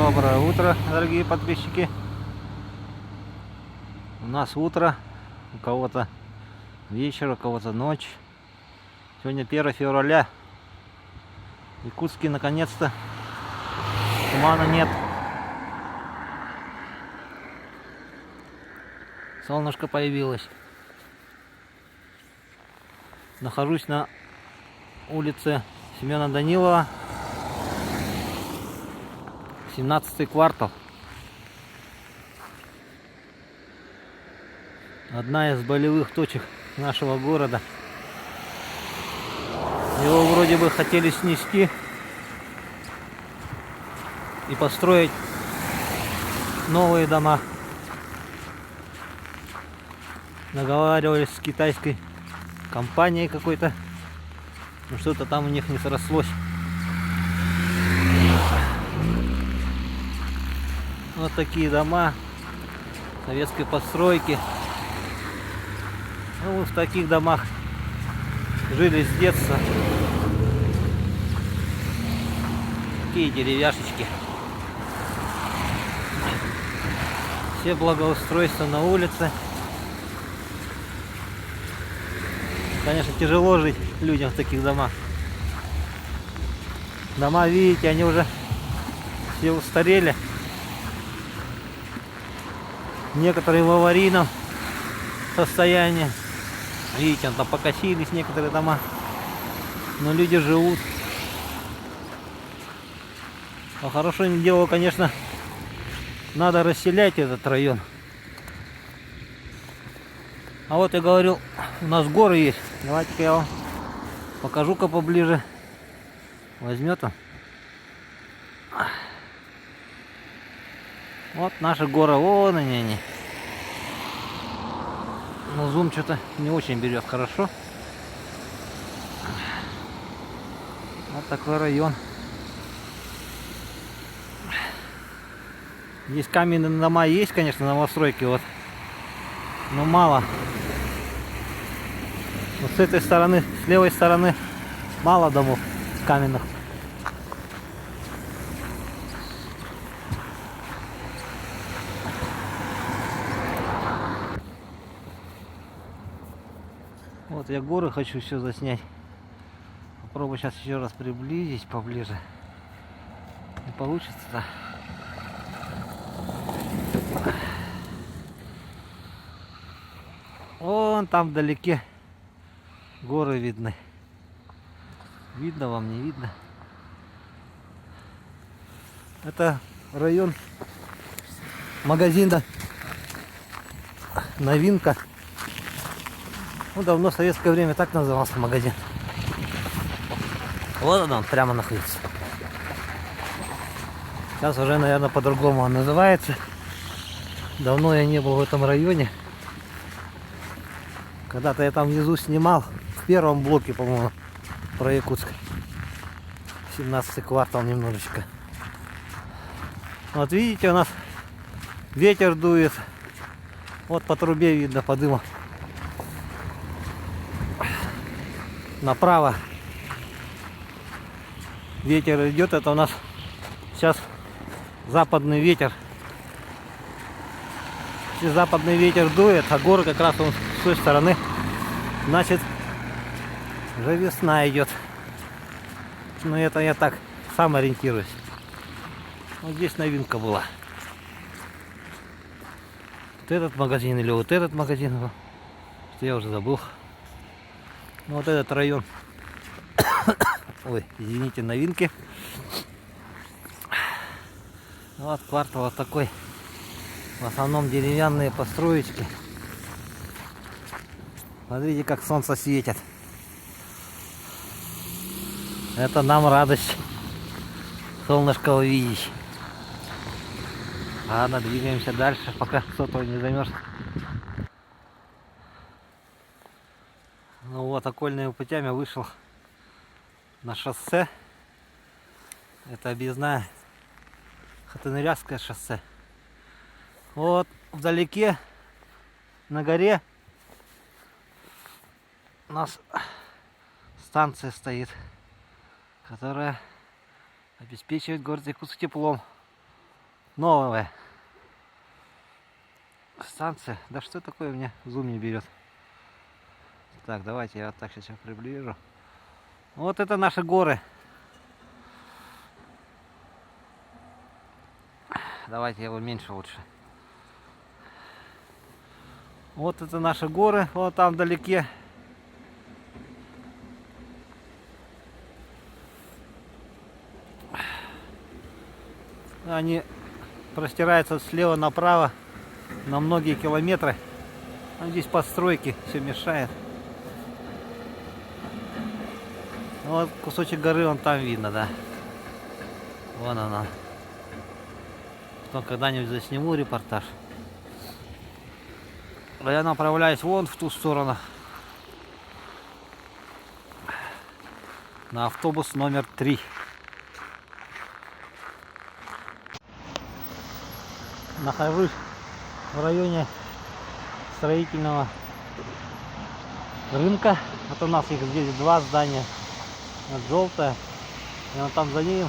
Доброе утро, дорогие подписчики. У нас утро, у кого-то вечер, у кого-то ночь. Сегодня 1 февраля. В Якутске наконец-то тумана нет. Солнышко появилось. Нахожусь на улице Семена Данилова, 17-й квартал. Одна из болевых точек нашего города. Его вроде бы хотели снести и построить новые дома. Наговаривались с китайской компанией какой-то, но что-то там у них не срослось. Вот такие дома советской постройки. Ну, в таких домах жили с детства. Такие деревяшечки. Все благоустройства на улице. Конечно, тяжело жить людям в таких домах. Дома, видите, они уже все устарели. Некоторые в аварийном состоянии. Видите, там покосились некоторые дома. Но люди живут. А хорошее дело, конечно, надо расселять этот район. А вот я говорил, у нас горы есть. Давайте-ка я вам покажу-ка поближе. Возьмет он. Вот наши горы, вон они. Но зум что-то не очень берет хорошо. Вот такой район. Здесь каменные дома есть, конечно, новостройки, вот, но мало. Вот с этой стороны, с левой стороны, мало домов каменных. Вот я горы хочу все заснять. Попробую сейчас еще раз приблизить поближе. Не получится-то. Вон там вдалеке горы видны. Видно вам, не видно? Это район магазина «Новинка». Ну, давно в советское время так назывался магазин. Вот он прямо находится. Сейчас уже, наверное, по-другому он называется. Давно я не был в этом районе. Когда-то я там внизу снимал, в первом блоке, по-моему, про Якутск. 17-й квартал немножечко. Вот видите, у нас ветер дует. Вот по трубе видно, по дыму. Направо ветер идет, это у нас сейчас западный ветер. Если западный ветер дует, а горы как раз он с той стороны, значит уже весна идет. Но это я так сам ориентируюсь. Вот здесь новинка была. Вот этот магазин или вот этот магазин, что я уже забыл. Ну, вот этот район. Ой, извините, новинки. Вот квартал вот такой. В основном деревянные построечки. Смотрите, как солнце светит. Это нам радость. Солнышко увидеть. Ладно, двигаемся дальше, пока кто-то не замерз. Ну вот, окольными путями вышел на шоссе. Это объездная Хатынырявское шоссе. Вот вдалеке на горе у нас станция стоит, которая обеспечивает город Якутск теплом. Новая станция. Да что такое, у меня зум не берет. Так, давайте я вот так сейчас приближу. Вот это наши горы. Давайте я уменьшу лучше. Вот это наши горы, вот там вдалеке. Они простираются слева направо на многие километры. А здесь постройки, все мешает. Вот кусочек горы вон там видно, да. Вон она. Потом когда-нибудь засниму репортаж. А я направляюсь вон в ту сторону. На автобус номер 3. Нахожусь в районе строительного рынка. Вот у нас их здесь два здания. Вот желтое. И вот там за ним